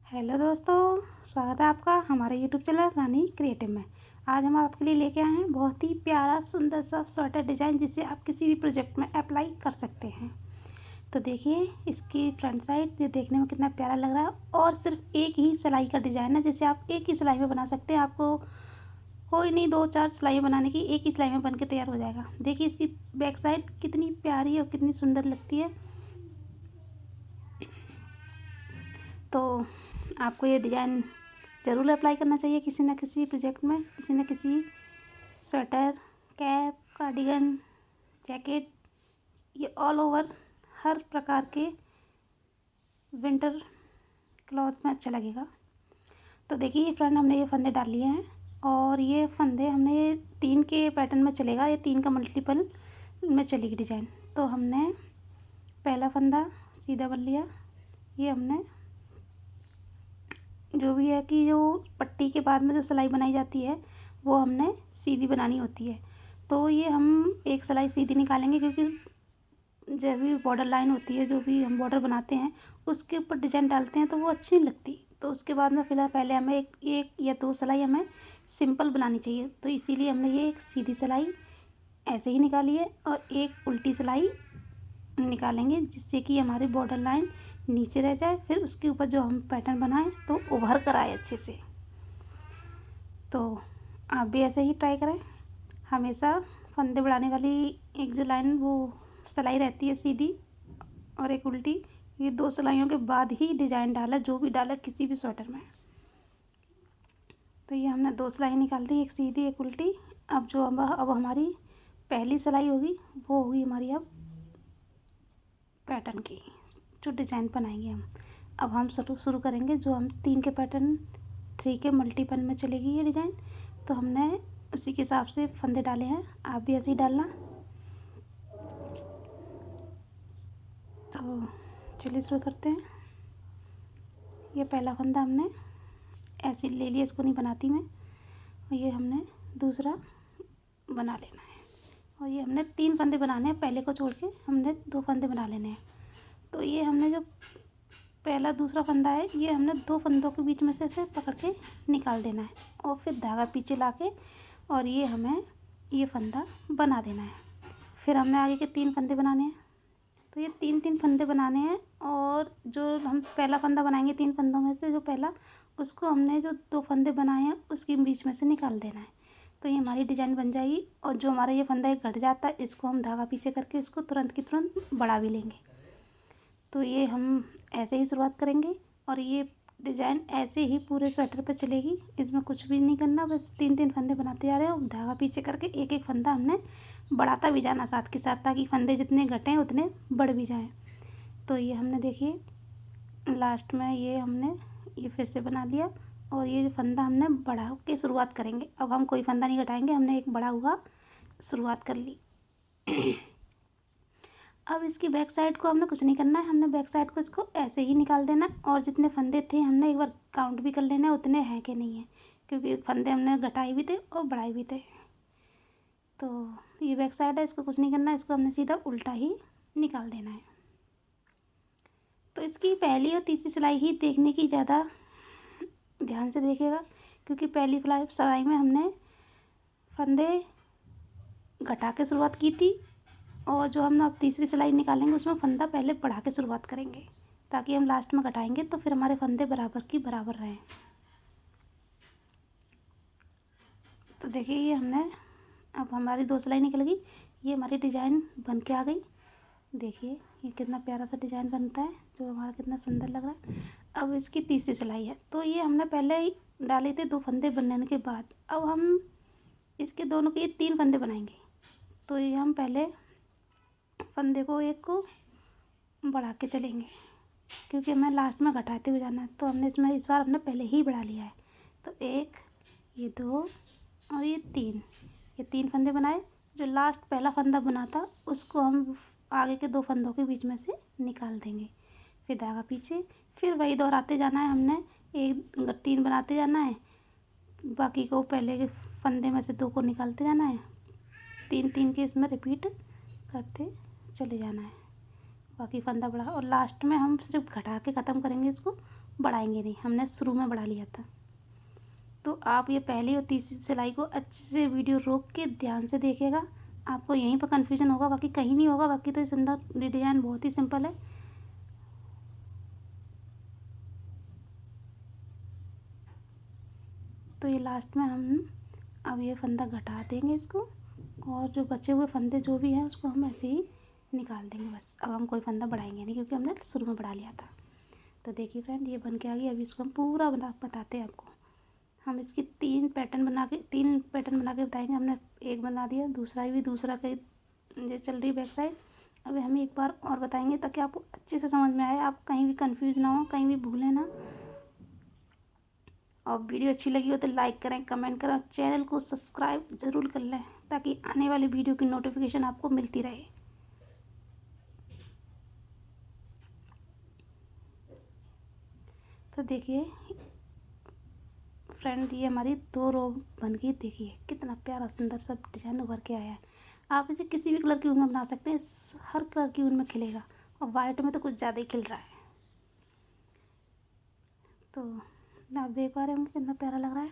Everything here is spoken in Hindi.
हेलो दोस्तों, स्वागत है आपका हमारे यूट्यूब चैनल रानी क्रिएटिव में। आज हम आपके लिए लेके आए हैं बहुत ही प्यारा सुंदर सा स्वेटर डिज़ाइन जिसे आप किसी भी प्रोजेक्ट में अप्लाई कर सकते हैं। तो देखिए इसकी फ्रंट साइड ये देखने में कितना प्यारा लग रहा है और सिर्फ एक ही सिलाई का डिज़ाइन है जिसे आप एक ही सिलाई में बना सकते हैं। आपको कोई नहीं 2-4 सिलाई बनाने की, एक ही सिलाई में बन के तैयार हो जाएगा। देखिए इसकी बैक साइड कितनी प्यारी और कितनी सुंदर लगती है। तो आपको ये डिज़ाइन ज़रूर अप्लाई करना चाहिए किसी न किसी प्रोजेक्ट में, किसी न किसी स्वेटर, कैप, कार्डिगन, जैकेट, ये ऑल ओवर हर प्रकार के विंटर क्लॉथ में अच्छा लगेगा। तो देखिए फ्रेंड, हमने ये फंदे डाल लिए हैं और ये फंदे हमने 3 के पैटर्न में चलेगा, ये 3 का मल्टीपल में चलेगी डिज़ाइन। तो हमने पहला फंदा सीधा बन लिया। ये हमने जो भी है कि जो पट्टी के बाद में जो सिलाई बनाई जाती है वो हमने सीधी बनानी होती है। तो ये हम एक सिलाई सीधी निकालेंगे क्योंकि जब भी बॉर्डर लाइन होती है, जो भी हम बॉर्डर बनाते हैं उसके ऊपर डिज़ाइन डालते हैं तो वो अच्छी नहीं लगती। तो उसके बाद में फिलहाल पहले हमें एक या 2 सिलाई हमें सिंपल बनानी चाहिए। तो इसीलिए हमने ये एक सीधी सिलाई ऐसे ही निकाली है और एक उल्टी सिलाई निकालेंगे जिससे कि हमारी बॉर्डर लाइन नीचे रह जाए, फिर उसके ऊपर जो हम पैटर्न बनाएं तो उभर कर आए अच्छे से। तो आप भी ऐसे ही ट्राई करें। हमेशा फंदे बढ़ाने वाली एक जो लाइन वो सिलाई रहती है सीधी और एक उल्टी, ये 2 सिलाइयों के बाद ही डिज़ाइन डाला, जो भी डाला किसी भी स्वेटर में। तो ये हमने 2 सिलाई निकाल दी, एक सीधी एक उल्टी। अब हमारी पहली सिलाई होगी वो होगी हमारी अब पैटर्न की, जो डिज़ाइन बनाएंगे हम। अब हम शुरू करेंगे जो हम 3 के पैटर्न 3 के मल्टीपल में चलेगी ये डिज़ाइन। तो हमने उसी के हिसाब से फंदे डाले हैं, आप भी ऐसे ही डालना। तो चलिए शुरू करते हैं। ये पहला फंदा हमने ऐसे ले लिया, इसको नहीं बनाती मैं, और ये हमने दूसरा बना लेना है। और ये हमने 3 फंदे बनाने हैं, पहले को छोड़ के हमने 2 फंदे बना लेने हैं। तो ये हमने जो पहला दूसरा फंदा है ये हमने 2 फंदों के बीच में से पकड़ के निकाल देना है और फिर धागा पीछे लाके और ये हमें ये फंदा बना देना है। फिर हमने आगे के 3 फंदे बनाने हैं। तो ये 3-3 फंदे बनाने हैं और जो हम पहला फंदा बनाएंगे 3 फंदों में से जो पहला, उसको हमने जो 2 फंदे बनाए हैं उसके बीच में से निकाल देना है। तो ये हमारी डिज़ाइन बन जाएगी। और जो हमारा ये फंदा एक घट जाता है इसको हम धागा पीछे करके इसको तुरंत की तुरंत बढ़ा भी लेंगे। तो ये हम ऐसे ही शुरुआत करेंगे और ये डिज़ाइन ऐसे ही पूरे स्वेटर पे चलेगी। इसमें कुछ भी नहीं करना, बस 3-3 फंदे बनाते जा रहे हैं और धागा पीछे करके एक एक फंदा हमने बढ़ाता भी जाना साथ के साथ, ताकि फंदे जितने घटें उतने बढ़ भी जाएं। तो ये हमने देखिए लास्ट में ये हमने ये फिर से बना दिया और ये फंदा हमने बढ़ा के शुरुआत करेंगे। अब हम कोई फंदा नहीं घटाएंगे, हमने एक बढ़ा हुआ शुरुआत कर ली। अब इसकी बैक साइड को हमने कुछ नहीं करना है, हमने बैक साइड को इसको ऐसे ही निकाल देना और जितने फंदे थे हमने एक बार काउंट भी कर लेना है उतने हैं कि नहीं है, क्योंकि फंदे हमने घटाए भी थे और बढ़ाए भी थे। तो ये बैक साइड है, इसको कुछ नहीं करना है, इसको हमने सीधा उल्टा ही निकाल देना है। तो इसकी पहली और तीसरी सिलाई ही देखने की ज़्यादा ध्यान से देखिएगा, क्योंकि पहली सिलाई में हमने फंदे घटा के शुरुआत की थी और जो हम अब तीसरी सिलाई निकालेंगे उसमें फंदा पहले बढ़ा के शुरुआत करेंगे, ताकि हम लास्ट में घटाएंगे तो फिर हमारे फंदे बराबर की बराबर रहें। तो देखिए ये हमने अब हमारी 2 सिलाई निकल गई, ये हमारी डिज़ाइन बन के आ गई। देखिए ये कितना प्यारा सा डिज़ाइन बनता है, जो हमारा कितना सुंदर लग रहा है। अब इसकी तीसरी सिलाई है, तो ये हमने पहले ही डाले थे 2 फंदे बनने के बाद। अब हम इसके दोनों के 3 फंदे बनाएंगे। तो ये हम पहले फंदे को एक को बढ़ा के चलेंगे, क्योंकि हमें लास्ट में घटाते हुए जाना है। तो हमने इसमें इस बार हमने पहले ही बढ़ा लिया है। तो 1, ये 2 और ये 3, ये 3 फंदे बनाए। जो लास्ट पहला फंदा बना था उसको हम आगे के 2 फंदों के बीच में से निकाल देंगे, फिर धागा पीछे, फिर वही दोहराते जाना है। हमने 3 बनाते जाना है, बाकी को पहले के फंदे में से 2 को निकालते जाना है, 3-3 के इसमें रिपीट करते चले जाना है। बाकी फंदा बढ़ा और लास्ट में हम सिर्फ घटा के ख़त्म करेंगे इसको बढ़ाएंगे नहीं, हमने शुरू में बढ़ा लिया था। तो आप ये पहली और तीसरी सिलाई को अच्छे से वीडियो रोक के ध्यान से देखिएगा, आपको यहीं पर कन्फ्यूजन होगा, बाकी कहीं नहीं होगा। बाकी तो सुंदर डिज़ाइन बहुत ही सिंपल है। तो ये लास्ट में हम अब ये फंदा घटा देंगे इसको, और जो बचे हुए फंदे जो भी हैं उसको हम ऐसे ही निकाल देंगे बस। अब हम कोई फंदा बढ़ाएंगे नहीं क्योंकि हमने शुरू में बढ़ा लिया था। तो देखिए फ्रेंड, ये बन के आ गई। अभी इसको हम पूरा बताते हैं आपको। हम इसकी तीन पैटर्न बना के बताएंगे। हमने एक बना दिया, दूसरा का ये चल रही बैक साइड। अभी हम एक बार और बताएंगे ताकि आपको अच्छे से समझ में आए, आप कहीं भी कंफ्यूज ना हो, कहीं भी भूलें ना। और वीडियो अच्छी लगी हो तो लाइक करें, कमेंट करें, चैनल को सब्सक्राइब ज़रूर कर लें ताकि आने वाली वीडियो की नोटिफिकेशन आपको मिलती रहे। तो देखिए फ्रेंड, ये हमारी 2 रो बन गई। देखिए कितना प्यारा सुंदर सा डिज़ाइन उभर के आया है। आप इसे किसी भी कलर की ऊन में बना सकते हैं, हर कलर की ऊन में खिलेगा, और वाइट में तो कुछ ज़्यादा ही खिल रहा है। तो आप देख पा रहे होंगे कितना प्यारा लग रहा है।